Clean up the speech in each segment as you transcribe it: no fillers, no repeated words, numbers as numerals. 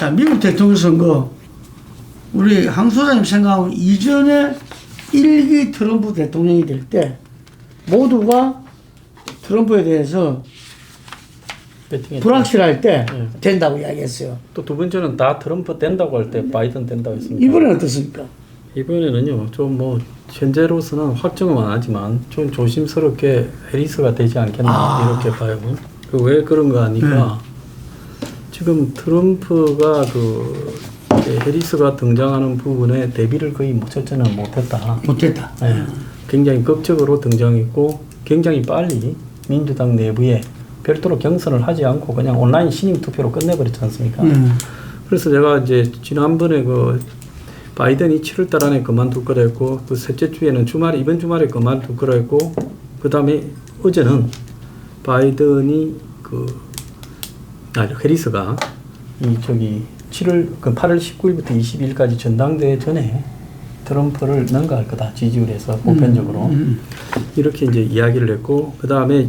자, 미국 대통령 선거, 우리 황 소장님 생각하고 이전에 1기 트럼프 대통령이 될 때 모두가 트럼프에 대해서 불확실할 때 된다고 이야기했어요. 또 두 번째는 다 트럼프 된다고 할 때 바이든 된다고 했습니다. 이번에는 어떻습니까? 이번에는요, 좀 뭐 현재로서는 확정은 안 하지만 좀 조심스럽게 해리스가 되지 않겠나 이렇게 봐요. 왜 그런가 하니까 지금 트럼프가 해리스가 등장하는 부분에 대비를 거의 첫째는 못했다. 네. 굉장히 극적으로 등장했고 굉장히 빨리 민주당 내부에 별도로 경선을 하지 않고 그냥 온라인 신임 투표로 끝내버렸지 않습니까? 그래서 제가 이제 지난번에 바이든이 7월달 안에 그만둘 거라 했고 그 셋째 주에는 이번 주말에 그만둘 거라 했고 그 다음에 어제는 바이든이 해리스가 8월 19일부터 22일까지 전당대회 전에 트럼프를 능가할 거다 지지율에서 보편적으로 이렇게 이제 이야기를 했고 그 다음에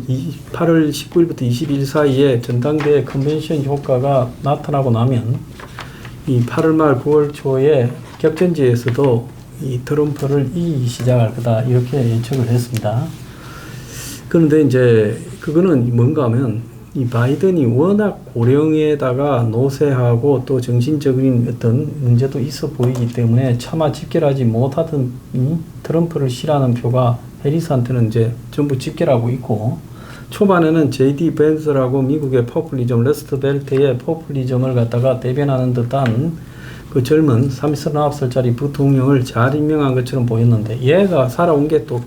8월 19일부터 22일 사이에 전당대회 컨벤션 효과가 나타나고 나면 이 8월 말 9월 초에 격전지에서도 이 트럼프를 이기기 시작할 거다 이렇게 예측을 했습니다. 그런데 이제 그거는 뭔가 하면 이 바이든이 워낙 고령에다가 노쇠하고 또 정신적인 어떤 문제도 있어 보이기 때문에 차마 집결하지 못하던 이 트럼프를 싫어하는 표가 해리스한테는 이제 전부 집결하고 있고 초반에는 J.D. 벤스라고 미국의 포퓰리즘 러스트 벨트의 포퓰리즘을 갖다가 대변하는 듯한 그 젊은 39살짜리 부통령을 잘 임명한 것처럼 보였는데 얘가 살아온 게 또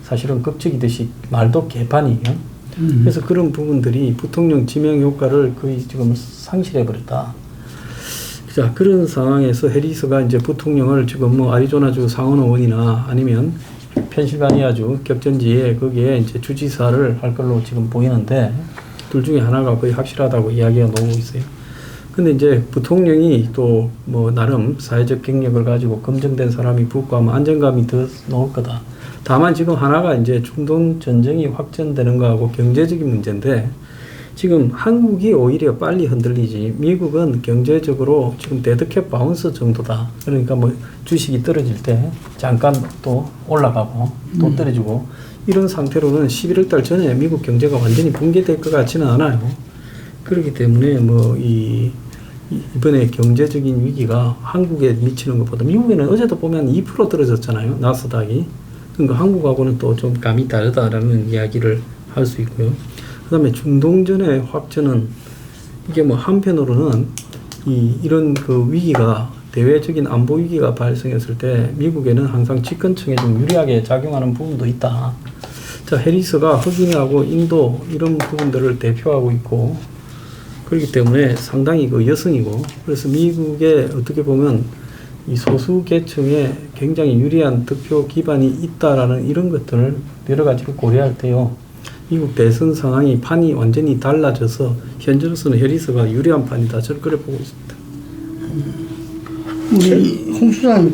사실은 급적이듯이 말도 개판이에요. 그래서 그런 부분들이 부통령 지명 효과를 거의 지금 상실해버렸다. 자, 그런 상황에서 해리스가 이제 부통령을 지금 아리조나주 상원의원이나 아니면 펜실바니아주 격전지에 거기에 이제 주지사를 할 걸로 지금 보이는데 둘 중에 하나가 거의 확실하다고 이야기가 나오고 있어요. 근데 이제 부통령이 또 나름 사회적 경력을 가지고 검증된 사람이 붙고 하면 안정감이 더 나올 거다. 다만 지금 하나가 이제 중동 전쟁이 확전되는 거하고 경제적인 문제인데 지금 한국이 오히려 빨리 흔들리지 미국은 경제적으로 지금 데드캣 바운스 정도다. 그러니까 주식이 떨어질 때 잠깐 또 올라가고 또 떨어지고 이런 상태로는 11월 달 전에 미국 경제가 완전히 붕괴될 것 같지는 않아요. 그렇기 때문에 이번에 경제적인 위기가 한국에 미치는 것보다 미국에는 어제도 보면 2% 떨어졌잖아요. 나스닥이. 그러니까 한국하고는 또 좀 감이 다르다라는 이야기를 할 수 있고요. 그 다음에 중동전의 확전은 이게 한편으로는 이런 위기가 대외적인 안보 위기가 발생했을 때 미국에는 항상 집권층에 좀 유리하게 작용하는 부분도 있다. 자, 해리스가 흑인하고 인도 이런 부분들을 대표하고 있고 그렇기 때문에 상당히 여성이고 그래서 미국에 어떻게 보면 이 소수 계층에 굉장히 유리한 득표 기반이 있다라는 이런 것들을 여러 가지로 고려할 때요. 미국 대선 상황이 판이 완전히 달라져서 현재로서는 해리스가 유리한 판이다. 저는 그래 보고 있습니다. 우리 홍 수장님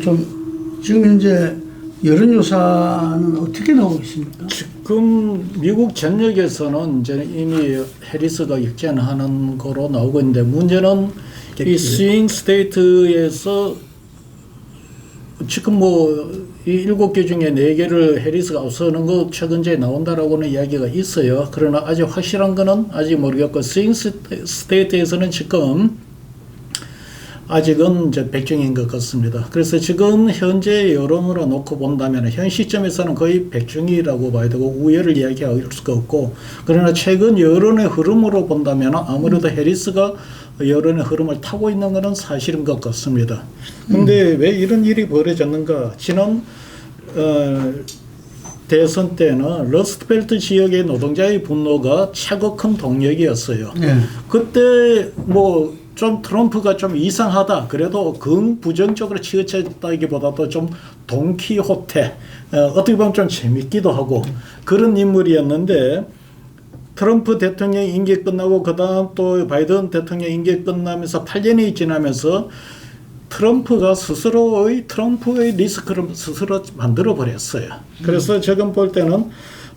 지금 현재 여론조사는 어떻게 나오고 있습니까? 지금 미국 전역에서는 이제 이미 해리스가 역전하는 거로 나오고 있는데 문제는 이 스윙 스테이트에서 지금 이 7개 중에 4개를 해리스가 앞서는 거 최근에 나온다라고는 이야기가 있어요. 그러나 아직 확실한 거는 아직 모르겠고 스윙 스테이트에서는 지금 아직은 이제 백중인 것 같습니다. 그래서 지금 현재 여론으로 놓고 본다면 현 시점에서는 거의 백중이라고 봐야 되고 우열을 이야기할 수가 없고 그러나 최근 여론의 흐름으로 본다면 아무래도 해리스가 여론의 흐름을 타고 있는 것은 사실인 것 같습니다. 그런데 왜 이런 일이 벌어졌는가? 지난 대선 때는 러스트벨트 지역의 노동자의 분노가 최고 큰 동력이었어요. 그때 좀 트럼프가 좀 이상하다. 그래도 긍부정적으로 치우쳤다기보다도 좀 돈키호테, 어떻게 보면 좀 재밌기도 하고 그런 인물이었는데 트럼프 대통령 임기 끝나고 그다음 또 바이든 대통령 임기 끝나면서 8년이 지나면서 트럼프가 트럼프의 리스크를 스스로 만들어 버렸어요. 그래서 지금 볼 때는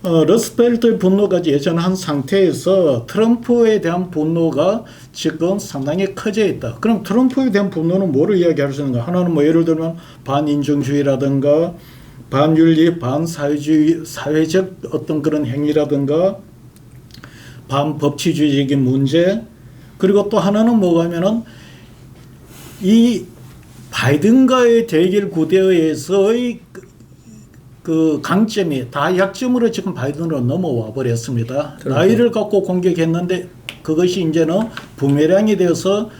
러스트벨트의 분노가 예전한 상태에서 트럼프에 대한 분노가 지금 상당히 커져 있다. 그럼 트럼프에 대한 분노는 뭐를 이야기할 수 있는가? 하나는 뭐 예를 들면 반인종주의라든가 반윤리, 반사회주의, 사회적 어떤 그런 행위라든가 반법치주의적인 문제, 그리고 또 하나는 뭐냐면은 이 바이든과의 대결 구도에서의 그 강점이 다 약점으로 지금 바이든으로 넘어와 버렸습니다. 나이를 갖고 공격했는데 그것이 이제는 부메랑이 되어서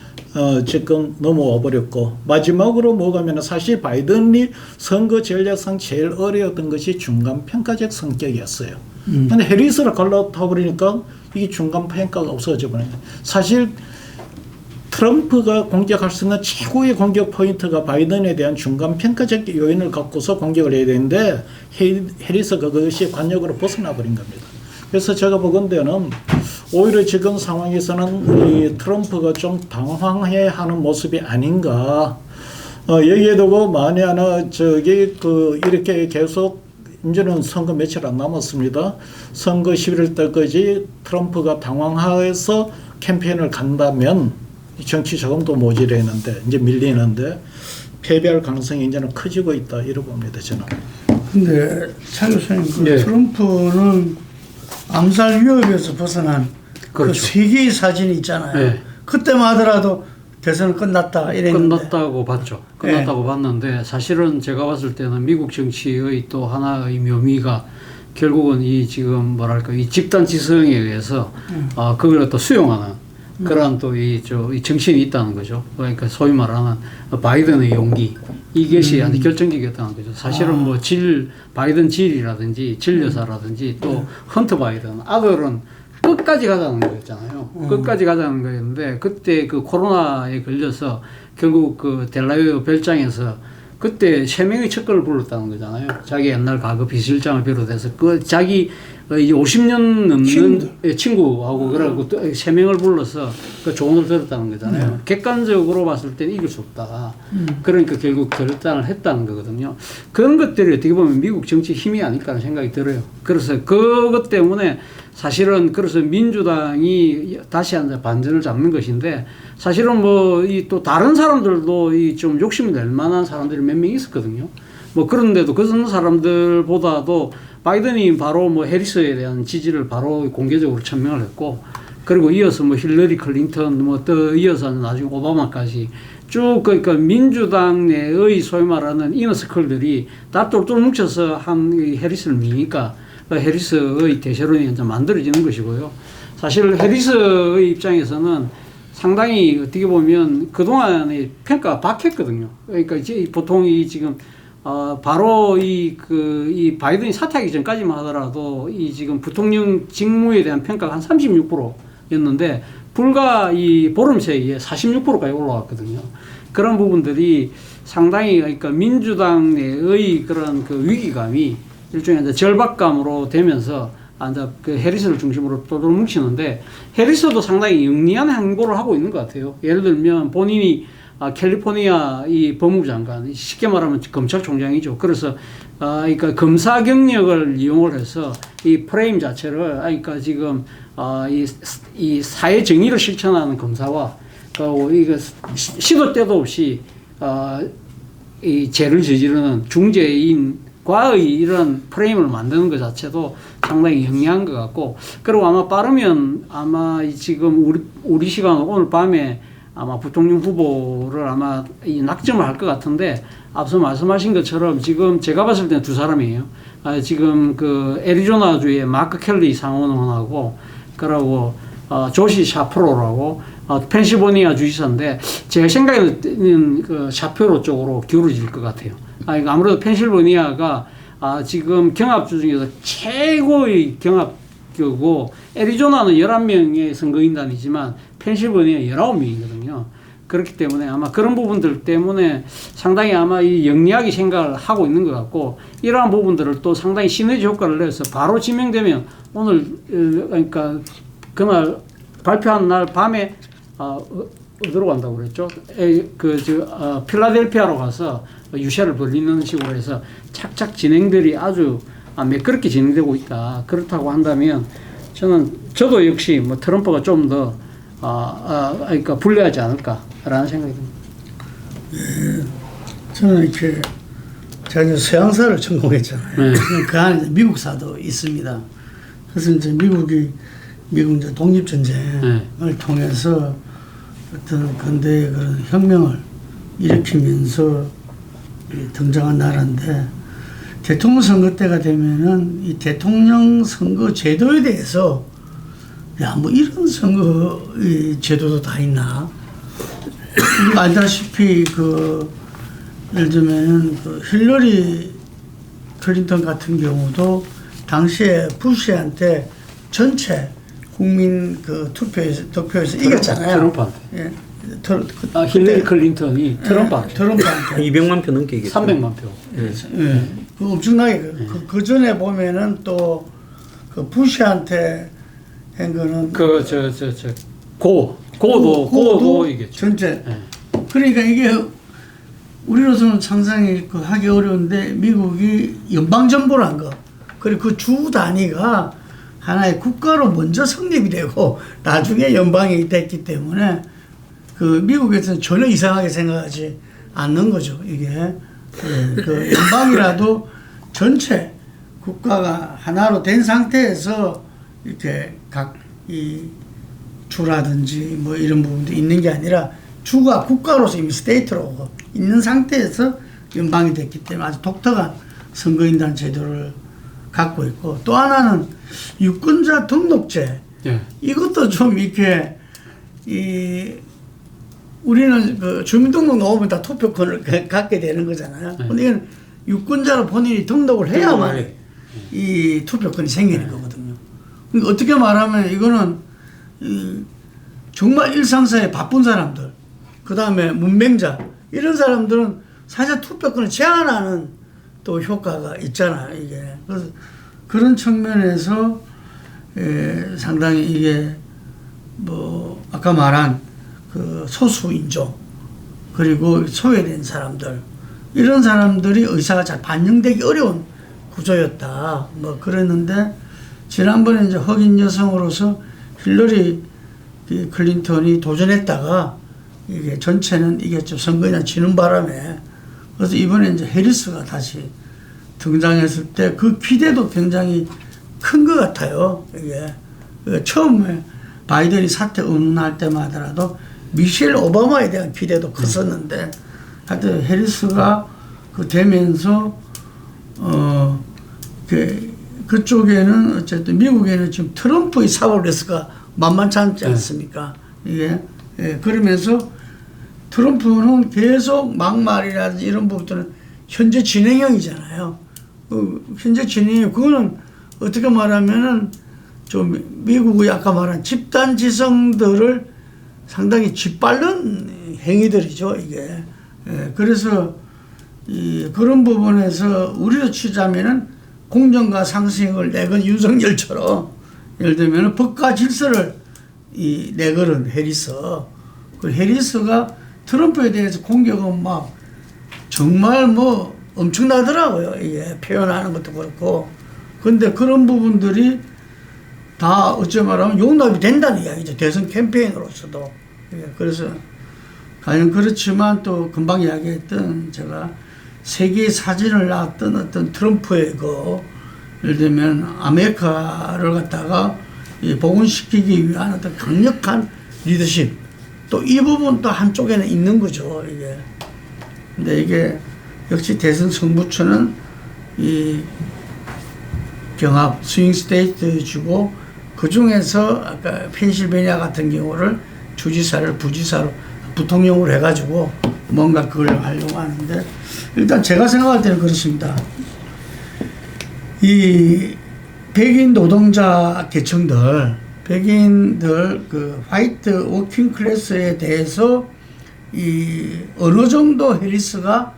지금 넘어와 버렸고, 마지막으로 뭐가면 사실 바이든이 선거 전략상 제일 어려웠던 것이 중간 평가적 성격이었어요. 근데 해리스를 갈라타 버리니까 이게 중간 평가가 없어져 버려요. 사실 트럼프가 공격할 수 있는 최고의 공격 포인트가 바이든에 대한 중간 평가적 요인을 갖고서 공격을 해야 되는데 해리스가 그것이 관역으로 벗어나 버린 겁니다. 그래서 제가 보건대는 오히려 지금 상황에서는 이 트럼프가 좀 당황해 하는 모습이 아닌가. 여기에 두고 만에 하나 이렇게 계속 이제는 선거 며칠 안 남았습니다. 선거 11월 달까지 트럼프가 당황해서 캠페인을 간다면 정치 자금도 모자라는데 이제 밀리는데 패배할 가능성이 이제는 커지고 있다 이렇게 봅니다 저는. 근데 차 교수님 네. 트럼프는 암살 위협에서 벗어난 그렇죠. 그 세계의 사진이 있잖아요. 네. 그때만 하더라도 대선은 끝났다 이랬는데. 끝났다고 봤죠. 끝났다고 봤는데 사실은 제가 봤을 때는 미국 정치의 또 하나의 묘미가 결국은 이 지금 뭐랄까 이 집단 지성에 의해서 그걸 또 수용하는 그러한 또 이 정신이 있다는 거죠. 그러니까 소위 말하는 바이든의 용기 이것이 아주 결정적이었다는 거죠. 사실은 뭐 바이든 질이라든지 질 여사라든지 또 헌터 바이든 아들은 끝까지 가자는 거였잖아요. 끝까지 가자는 거였는데 그때 그 코로나에 걸려서 결국 그 델라웨어 별장에서 그때 3명의 척결을 불렀다는 거잖아요. 자기 옛날 과거 비서실장을 비롯해서 그 자기 이제 50년 넘는 친구하고 그래갖고 3명을 불러서 그 조언을 들었다는 거잖아요. 객관적으로 봤을 때는 이길 수 없다. 그러니까 결국 결단을 했다는 거거든요. 그런 것들이 어떻게 보면 미국 정치 힘이 아닐까 하는 생각이 들어요. 그래서 그것 때문에 사실은 그래서 민주당이 다시 한번 반전을 잡는 것인데 사실은 뭐 이 또 다른 사람들도 이 좀 욕심을 낼 만한 사람들이 몇 명 있었거든요. 뭐 그런데도 그런 사람들보다도 바이든이 바로 뭐 해리스에 대한 지지를 바로 공개적으로 천명을 했고 그리고 이어서 뭐 힐러리 클린턴 뭐 또 이어서 나중에 오바마까지 쭉 그러니까 민주당 내의 소위 말하는 이너서클들이 다 똘똘 뭉쳐서 한 해리스를 미니까 해리스의 대세론이 이제 만들어지는 것이고요. 사실 해리스의 입장에서는 상당히 어떻게 보면 그동안의 평가가 박했거든요. 그러니까 이제 보통 이 지금 바로 이 바이든이 사퇴하기 전까지만 하더라도 이 지금 부통령 직무에 대한 평가가 한 36%였는데 불과 이 보름 사이에 46%까지 올라왔거든요. 그런 부분들이 상당히 그러니까 민주당 내의 그런 그 위기감이 일종의 이제 절박감으로 되면서 이제 그 해리스를 중심으로 똘똘 뭉치는데 해리스도 상당히 영리한 행보를 하고 있는 것 같아요. 예를 들면 본인이 캘리포니아 이 법무부 장관, 쉽게 말하면 검찰총장이죠. 그래서 그러니까 검사 경력을 이용을 해서 이 프레임 자체를 그러니까 지금 이 사회 정의를 실천하는 검사와 이거 시도 때도 없이 이 죄를 저지르는 중죄인과의 이런 프레임을 만드는 것 자체도 상당히 영리한 것 같고, 그리고 아마 빠르면 아마 지금 우리 시간 오늘 밤에 아마 부통령 후보를 아마 이 낙점을 할 것 같은데, 앞서 말씀하신 것처럼 지금 제가 봤을 때는 두 사람이에요. 지금 그 애리조나주의 마크 켈리 상원의원하고 그러고 조시 샤프로라고 펜실베니아 주지사인데, 제가 생각에는 그 샤프로 쪽으로 기울어질 것 같아요. 아무래도 펜실베니아가 지금 경합주 중에서 최고의 경합주고, 애리조나는 11명의 선거인단이지만 펜실베니아 19명이거든요. 그렇기 때문에 아마 그런 부분들 때문에 상당히 아마 이 영리하게 생각을 하고 있는 것 같고, 이러한 부분들을 또 상당히 시너지 효과를 내서 바로 지명되면 오늘 그러니까 그날 발표한 날 밤에 어디로 간다고 그랬죠? 필라델피아로 가서 유세를 벌리는 식으로 해서 착착 진행들이 아주 매끄럽게 진행되고 있다. 그렇다고 한다면 저도 역시 뭐 트럼프가 좀 더 그러니까 불리하지 않을까라는 생각이 듭니다. 저는 이렇게 제가 이제 서양사를 전공했잖아요. 네. 그 안에 미국사도 있습니다. 그래서 이제 미국 이제 독립전쟁을 통해서 어떤 근대의 그런 혁명을 일으키면서 등장한 나라인데, 대통령 선거 때가 되면은 이 대통령 선거 제도에 대해서 야, 뭐 이런 선거 제도도 다 있나? 알다시피 예를 들면 힐러리 클린턴 같은 경우도 당시에 부시한테 전체 국민 득표에서 이겼잖아요. 트럼프한테. 예. 힐러리 클린턴이 트럼프한테. 트럼프한테 200만 표 넘게 이겼죠. 300만 표. 예. 그 엄청나게 그 전에 보면은 또 부시한테 한 거는 고도 이겼죠. 전체. 네. 그러니까 이게 우리로서는 상상이 하기 어려운데, 미국이 연방정부란 거, 그리고 그 주 단위가 하나의 국가로 먼저 성립이 되고 나중에 연방이 됐기 때문에 미국에서는 전혀 이상하게 생각하지 않는 거죠. 이게 연방이라도 전체 국가가 하나로 된 상태에서 이렇게 각 이 주라든지 뭐 이런 부분도 있는 게 아니라, 주가 국가로서 이미 스테이트로 있는 상태에서 연방이 됐기 때문에 아주 독특한 선거인단 제도를 갖고 있고, 또 하나는 유권자 등록제. 이것도 좀 이렇게 우리는 주민등록 넣으면 다 투표권을 갖게 되는 거잖아요. 근데 이건 유권자로 본인이 등록을 해야만 이 투표권이 생기는 거거든요. 그러니까 어떻게 말하면 이거는 정말 일상사에 바쁜 사람들, 그 다음에 문맹자, 이런 사람들은 사실 투표권을 제한하는 또 효과가 있잖아요, 이게. 그래서 그런 측면에서 상당히 이게 뭐 아까 말한 소수인종, 그리고 소외된 사람들, 이런 사람들이 의사가 잘 반영되기 어려운 구조였다. 뭐 그랬는데, 지난번에 이제 흑인 여성으로서 힐러리 클린턴이 도전했다가 이게 전체는 이게 좀 선거에 지는 바람에, 그래서 이번에 이제 해리스가 다시 등장했을 때 그 기대도 굉장히 큰 것 같아요. 이게 처음에 바이든이 사퇴 운운할 때마다라도 미셸 오바마에 대한 기대도 컸었는데, 하여튼 해리스가 되면서 그쪽에는 어쨌든 미국에는 지금 트럼프의 사법 리스크가 만만치 않지 않습니까? 이게 그러면서 트럼프는 계속 막말이라든지 이런 부분들은 현재 진행형이잖아요. 현재 진행형, 그거는 어떻게 말하면은 좀 미국의 아까 말한 집단 지성들을 상당히 짓밟는 행위들이죠, 이게. 그래서 그런 부분에서 우리로 치자면은 공정과 상식을 내건 윤석열처럼, 예를 들면 법과 질서를 내걸은 해리스. 그 해리스가 트럼프에 대해서 공격은 막 정말 뭐 엄청나더라고요. 이게 표현하는 것도 그렇고. 근데 그런 부분들이 다 어찌 말하면 용납이 된다는 이야기죠. 대선 캠페인으로서도. 그래서 과연 그렇지만 또 금방 이야기했던 제가 세계의 사진을 놨던 어떤 트럼프의 예를 들면 아메리카를 갖다가 복원시키기 위한 어떤 강력한 리더십, 또 이 부분도 한쪽에는 있는 거죠, 이게. 근데 이게 역시 대선 승부처는 경합 스윙 스테이트 주고, 그 중에서 아까 펜실베니아 같은 경우를 주지사를 부지사로 부통령으로 해가지고 뭔가 그걸 하려고 하는데, 일단 제가 생각할 때는 그렇습니다. 이 백인 노동자 계층들, 백인들 화이트 워킹 클래스에 대해서 어느 정도 해리스가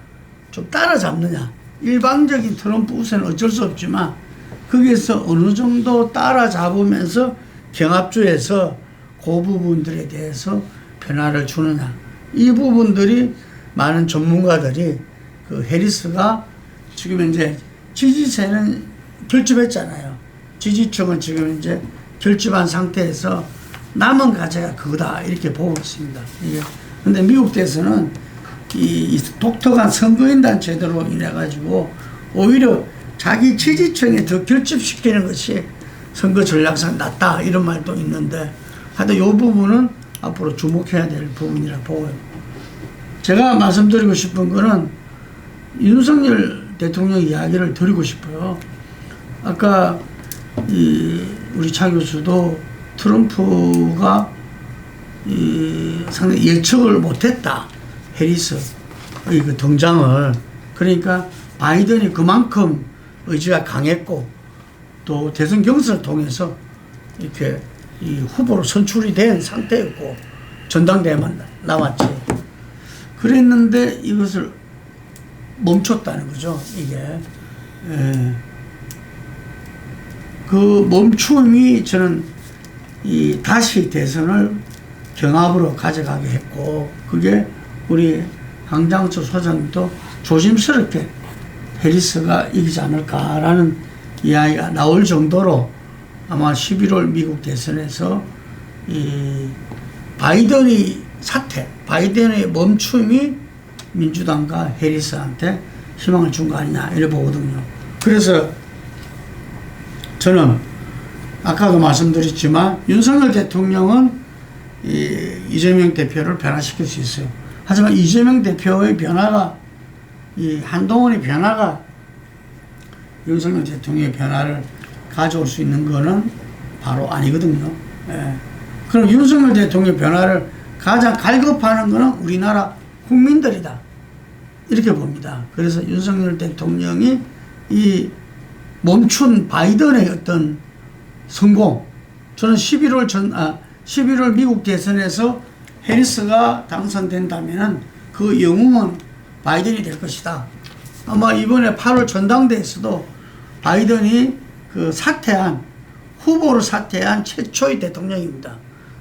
좀 따라잡느냐. 일방적인 트럼프 우세는 어쩔 수 없지만 거기에서 어느 정도 따라잡으면서 경합주에서 그 부분들에 대해서 변화를 주느냐. 이 부분들이 많은 전문가들이 해리스가 지금 현재 지지세는 결집했잖아요. 지지층은 지금 이제 결집한 상태에서 남은 과제가 그거다 이렇게 보고 있습니다. 이게 근데 미국에서는 이 독특한 선거인단 제도로 인해 가지고 오히려 자기 지지층에 더 결집시키는 것이 선거 전략상 낫다 이런 말도 있는데 하여튼 이 부분은 앞으로 주목해야 될 부분이라 보고요. 제가 말씀드리고 싶은 거는 윤석열 대통령 이야기를 드리고 싶어요. 아까 우리 차 교수도 트럼프가 상당히 예측을 못했다. 해리스의 그 등장을. 그러니까 바이든이 그만큼 의지가 강했고 또 대선 경선을 통해서 이렇게 이 후보로 선출이 된 상태였고 전당대회만 남았지. 그랬는데 이것을 멈췄다는 거죠. 이게. 그 멈춤이 저는 이 다시 대선을 경합으로 가져가게 했고 그게 우리 황장수 소장님도 조심스럽게 해리스가 이기지 않을까라는 이야기가 나올 정도로 아마 11월 미국 대선에서 이 바이든의 바이든의 멈춤이 민주당과 해리스한테 희망을 준 거 아니냐 이래 보거든요. 그래서 저는 아까도 말씀드렸지만 윤석열 대통령은 이재명 대표를 변화시킬 수 있어요. 하지만 이재명 대표의 변화가 한동훈의 변화가 윤석열 대통령의 변화를 가져올 수 있는 거는 바로 아니거든요. 예. 그럼 윤석열 대통령의 변화를 가장 갈급하는 거는 우리나라 국민들이다. 이렇게 봅니다. 그래서 윤석열 대통령이 이 멈춘 바이든의 어떤 성공, 저는 11월 미국 대선에서 해리스가 당선된다면 그 영웅은 바이든이 될 것이다. 아마 이번에 8월 전당대회에서도 바이든이 그 후보로 사퇴한 최초의 대통령입니다.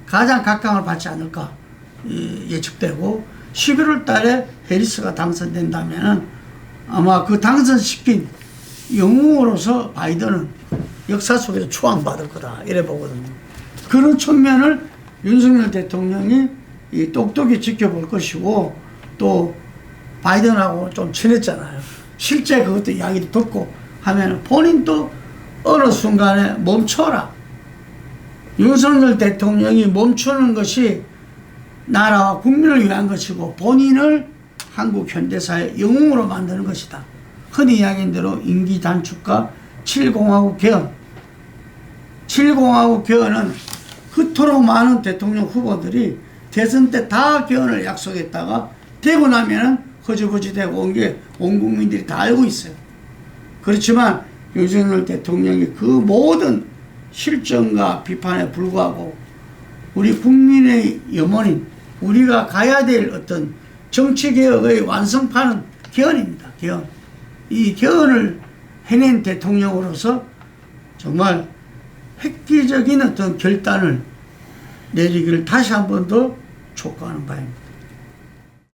가장 각광을 받지 않을까 예측되고 11월 달에 해리스가 당선된다면 아마 그 당선시킨 영웅으로서 바이든은 역사 속에서 추앙받을 거다 이래 보거든요. 그런 측면을 윤석열 대통령이 똑똑히 지켜볼 것이고 또 바이든하고 좀 친했잖아요. 실제 그것도 이야기를 듣고 하면 본인도 어느 순간에 멈춰라. 윤석열 대통령이 멈추는 것이 나라와 국민을 위한 것이고 본인을 한국 현대사의 영웅으로 만드는 것이다. 흔히 이야기한 대로 임기 단축과 7공화국 개헌. 7공화국 개헌은 그토록 많은 대통령 후보들이 대선 때 다 개헌을 약속했다가 되고 나면은 허지부지 되고 온 게 온 국민들이 다 알고 있어요. 그렇지만 윤석열 대통령이 그 모든 실정과 비판에 불구하고 우리 국민의 염원인 우리가 가야 될 어떤 정치개혁의 완성판은 개헌입니다. 개헌. 이 개헌을 해낸 대통령으로서 정말 획기적인 어떤 결단을 내리기를 다시 한 번 더 촉구하는 바입니다.